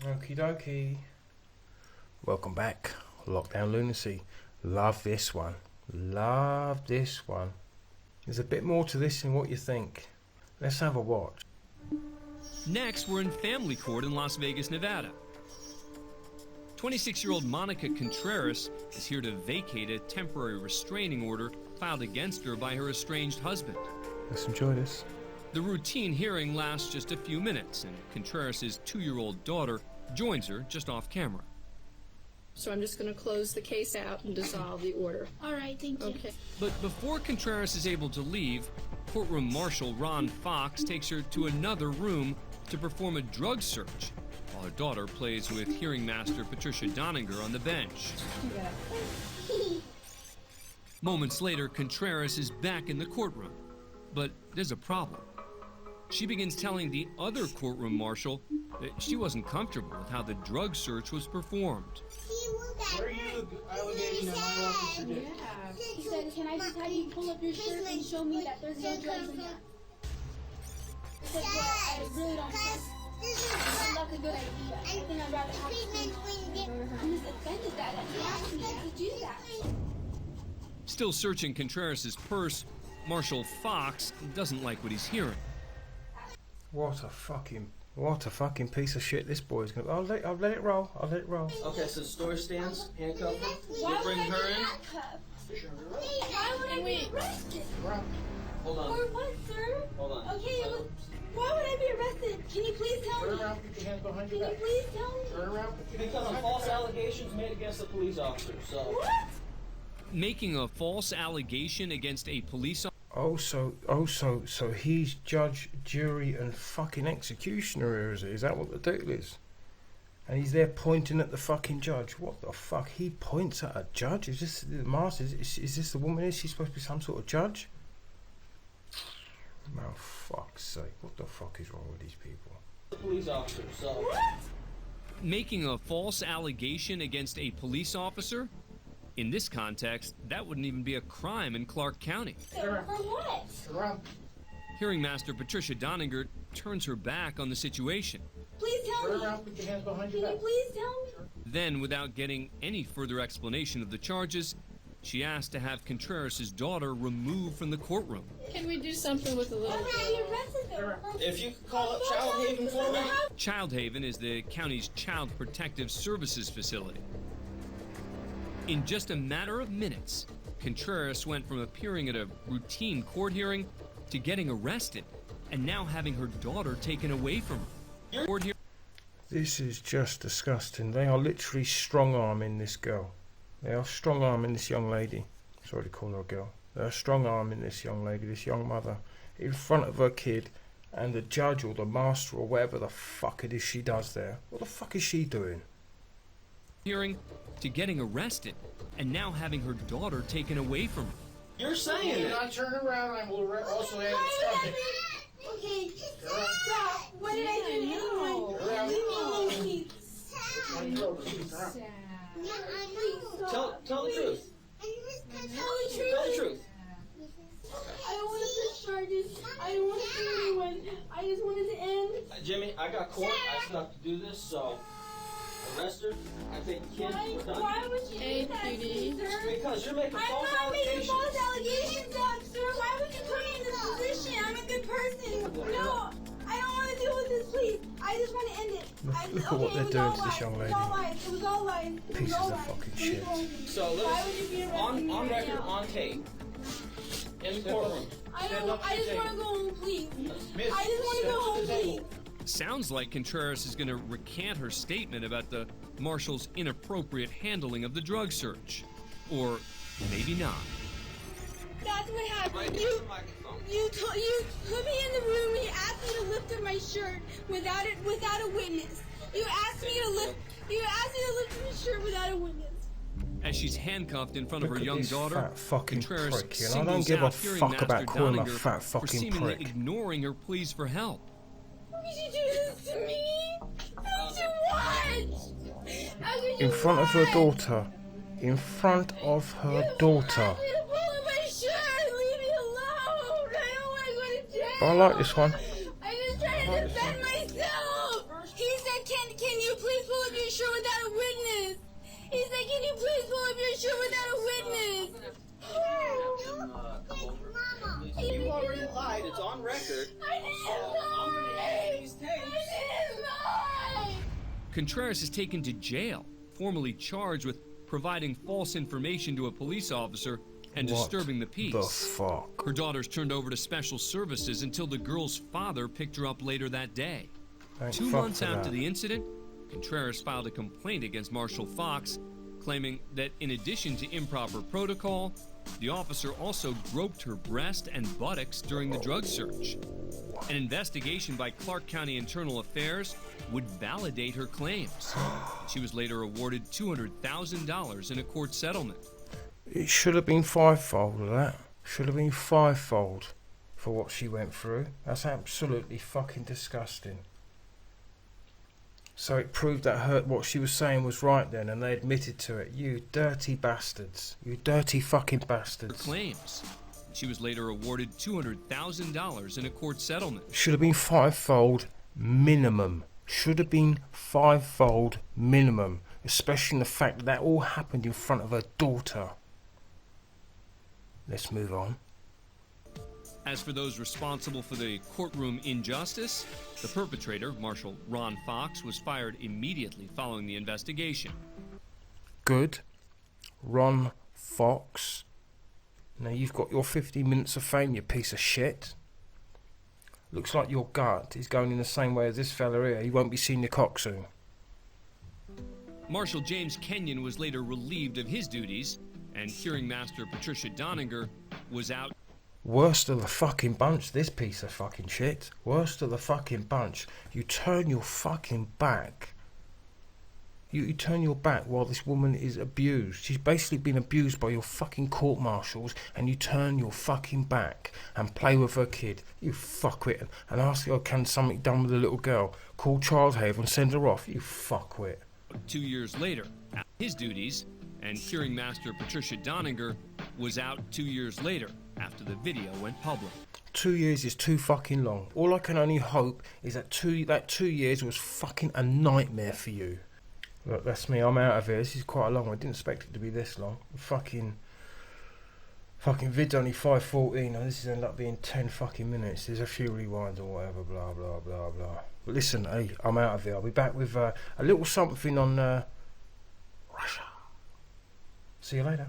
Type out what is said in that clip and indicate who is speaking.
Speaker 1: Okie dokie. Welcome back. Lockdown Lunacy. Love this one. Love this one. There's a bit more to this than what you think. Let's have a watch.
Speaker 2: Next, we're in family court in Las Vegas, Nevada. 26-year-old Monica Contreras is here to vacate a temporary restraining order filed against her by her estranged husband.
Speaker 1: Let's enjoy this.
Speaker 2: The routine hearing lasts just a few minutes, and Contreras' 2-year-old daughter joins her just off camera.
Speaker 3: So I'm just going to close the case out and dissolve the order.
Speaker 4: All right, thank you.
Speaker 3: Okay.
Speaker 2: But before Contreras is able to leave, courtroom marshal Ron Fox takes her to another room to perform a drug search, while her daughter plays with hearing master Patricia Doninger on the bench. Moments later, Contreras is back in the courtroom, but there's a problem. She begins telling the other courtroom marshal that she wasn't comfortable with how the drug search was performed.
Speaker 5: What are you allegating that my officer did?
Speaker 4: He said, can I just have you pull up your shirt and show me that there's no drugs in there? I said, well, I really don't think that's a good idea. I think I'd rather have I'm just offended that he asked me to do that.
Speaker 2: Still searching Contreras' purse, Marshal Fox doesn't like what he's hearing.
Speaker 1: What a fucking piece of shit this boy's gonna. I'll let it roll. I'll let it roll.
Speaker 5: Okay, so the story stands, handcuff her.
Speaker 4: Why
Speaker 5: You bring
Speaker 4: would I
Speaker 5: her
Speaker 4: be
Speaker 5: in.
Speaker 4: handcuffed? Why would I be arrested?
Speaker 5: Hold on.
Speaker 4: For what, sir?
Speaker 5: Hold on.
Speaker 4: Okay, why would I be arrested? Can you please tell
Speaker 5: Turn
Speaker 4: me?
Speaker 5: around, put your hands behind
Speaker 4: Can
Speaker 5: your
Speaker 4: you
Speaker 5: back.
Speaker 4: please tell me?
Speaker 5: Turn around, put your hands behind your back. Because of false allegations made against a police officer, so.
Speaker 4: What?
Speaker 2: Making a false allegation against a police officer.
Speaker 1: So he's judge, jury, and fucking executioner, is it? Is that what the deal is? And he's there pointing at the fucking judge. What the fuck? He points at a judge? Is this the master? Is this the woman? Is she supposed to be some sort of judge? Oh, fuck's sake. What the fuck is wrong with these people?
Speaker 5: The police officer, so.
Speaker 4: What?
Speaker 2: Making a false allegation against a police officer? In this context, that wouldn't even be a crime in Clark County.
Speaker 4: For what?
Speaker 5: Turn around.
Speaker 2: Hearing master Patricia Doninger turns her back on the situation.
Speaker 4: Please tell
Speaker 5: Turn
Speaker 4: me.
Speaker 5: around, put your hands behind
Speaker 4: Can
Speaker 5: your
Speaker 4: you
Speaker 5: back.
Speaker 4: please tell me?
Speaker 2: Then, without getting any further explanation of the charges, she asked to have Contreras' daughter removed from the courtroom.
Speaker 3: Can we do something with a
Speaker 4: Why
Speaker 3: little
Speaker 4: would I be arrested though?
Speaker 5: If you could call up Child Haven for me.
Speaker 2: Child Haven is the county's child protective services facility. In just a matter of minutes, Contreras went from appearing at a routine court hearing to getting arrested and now having her daughter taken away from her. Court hearing.
Speaker 1: This is just disgusting. They are literally strong-arming this girl. They are strong-arming this young lady. Sorry to call her a girl. They are strong-arming this young lady, this young mother, in front of her kid, and the judge or the master or whatever the fuck it is she does there. What the fuck is she doing?
Speaker 2: Hearing to getting arrested and now having her daughter taken away from her.
Speaker 5: You're saying it. Now turn around, I will also add
Speaker 4: Why would I
Speaker 5: something.
Speaker 4: be? Okay. Stop. What did I do to anyone?
Speaker 5: Turn
Speaker 4: Leave me alone, please.
Speaker 5: Tell the truth.
Speaker 4: Tell the
Speaker 5: Tell the
Speaker 4: truth.
Speaker 5: truth.
Speaker 4: I don't want to push charges. I don't want to sue anyone. I just want it to end.
Speaker 5: Jimmy, I got court. I still have to do this, so arrest her. I think the kids
Speaker 4: Why?
Speaker 5: were done.
Speaker 4: Why would you
Speaker 3: Hey,
Speaker 4: do that,
Speaker 3: cutie.
Speaker 4: sir?
Speaker 5: Because you're making
Speaker 4: I'm
Speaker 5: false
Speaker 4: not making
Speaker 5: allegations.
Speaker 4: false allegations, sir. Why would you put me in this position? I'm a good person. No, I don't want to deal with this, please. I just want to end it.
Speaker 1: Look at what they're doing to this young lady.
Speaker 4: It was all lies. It was all lies. It was
Speaker 1: Pieces
Speaker 4: all
Speaker 1: of
Speaker 4: lies.
Speaker 1: fucking
Speaker 4: Please
Speaker 1: shit.
Speaker 4: don't leave me.
Speaker 5: So
Speaker 4: Why would you be arresting me
Speaker 5: on
Speaker 4: right
Speaker 5: record,
Speaker 4: now?
Speaker 5: on tape, in the courtroom.
Speaker 4: I just want to go home, please. I just want to go home, please.
Speaker 2: Sounds like Contreras is going to recant her statement about the marshal's inappropriate handling of the drug search. Or maybe not.
Speaker 4: That's what happened.
Speaker 5: Right
Speaker 4: You
Speaker 5: next to the microphone.
Speaker 4: you put me in the room and you asked me to lift up my shirt without a witness. You asked me to lift my shirt without a witness.
Speaker 2: As she's handcuffed in front of
Speaker 1: Look
Speaker 2: her
Speaker 1: at
Speaker 2: young
Speaker 1: this
Speaker 2: daughter,
Speaker 1: fat fucking
Speaker 2: Contreras
Speaker 1: prick, you know? I don't
Speaker 2: singles
Speaker 1: give a
Speaker 2: out hearing
Speaker 1: fuck
Speaker 2: master
Speaker 1: about calling him a
Speaker 2: Doninger
Speaker 1: fat
Speaker 2: for
Speaker 1: fucking
Speaker 2: seemingly
Speaker 1: prick.
Speaker 2: ignoring her pleas for help.
Speaker 4: How could you do this to me? How could you what? How could you
Speaker 1: In front of her
Speaker 4: what?
Speaker 1: daughter. In front of her daughter.
Speaker 4: Asked me to pull up my shirt. Leave me alone. I don't want to go to jail.
Speaker 1: I like this one.
Speaker 4: I'm just trying to defend myself. He said, can you please your shirt without a witness. He said, can you please pull up your shirt without a witness?
Speaker 5: You already lied. It's on record.
Speaker 4: I didn't
Speaker 5: I'm gonna
Speaker 4: lie.
Speaker 5: use these tapes.
Speaker 4: I didn't lie.
Speaker 2: Contreras is taken to jail, formally charged with providing false information to a police officer and
Speaker 1: What
Speaker 2: disturbing the peace.
Speaker 1: the fuck?
Speaker 2: Her daughter's turned over to special services until the girl's father picked her up later that day.
Speaker 1: Thank
Speaker 2: 2
Speaker 1: fuck
Speaker 2: months
Speaker 1: for
Speaker 2: after
Speaker 1: that.
Speaker 2: the incident, Contreras filed a complaint against Marshall Fox, claiming that in addition to improper protocol, the officer also groped her breast and buttocks during the drug search. An investigation by Clark County Internal Affairs would validate her claims. She was later awarded $200,000 in a court settlement.
Speaker 1: It should have been fivefold of that. Should have been fivefold for what she went through. That's absolutely fucking disgusting. So it proved that what she was saying was right then, and they admitted to it. You dirty bastards. You dirty fucking
Speaker 2: Her
Speaker 1: bastards.
Speaker 2: claims. She was later awarded $200,000 in a court settlement.
Speaker 1: Should have been fivefold minimum. Should have been fivefold minimum. Especially in the fact that all happened in front of her daughter. Let's move on.
Speaker 2: As for those responsible for the courtroom injustice, the perpetrator, Marshal Ron Fox, was fired immediately following the investigation.
Speaker 1: Good. Ron Fox. Now you've got your 15 minutes of fame, you piece of shit. Looks like your gut is going in the same way as this fella here. He won't be seeing your cock soon.
Speaker 2: Marshal James Kenyon was later relieved of his duties, and hearing master Patricia Doninger was out.
Speaker 1: Worst of the fucking bunch, this piece of fucking shit. Worst of the fucking bunch. You turn your fucking back. You turn your back while this woman is abused. She's basically been abused by your fucking court martials, and you turn your fucking back and play with her kid. You fuckwit. And ask her, can something done with the little girl? Call Child Haven and send her off. You fuckwit.
Speaker 2: 2 years later, at his duties, and hearing master Patricia Doninger was out 2 years later after the video went public.
Speaker 1: 2 years is too fucking long. All I can only hope is that 2 years was fucking a nightmare for you. Look, that's me. I'm out of here. This is quite a long one. I didn't expect it to be this long. Fucking vid's only 5:14, and this has ended up being 10 fucking minutes. There's a few rewinds or whatever, blah, blah, blah, blah. But listen, hey, I'm out of here. I'll be back with a little something on Russia. See you later.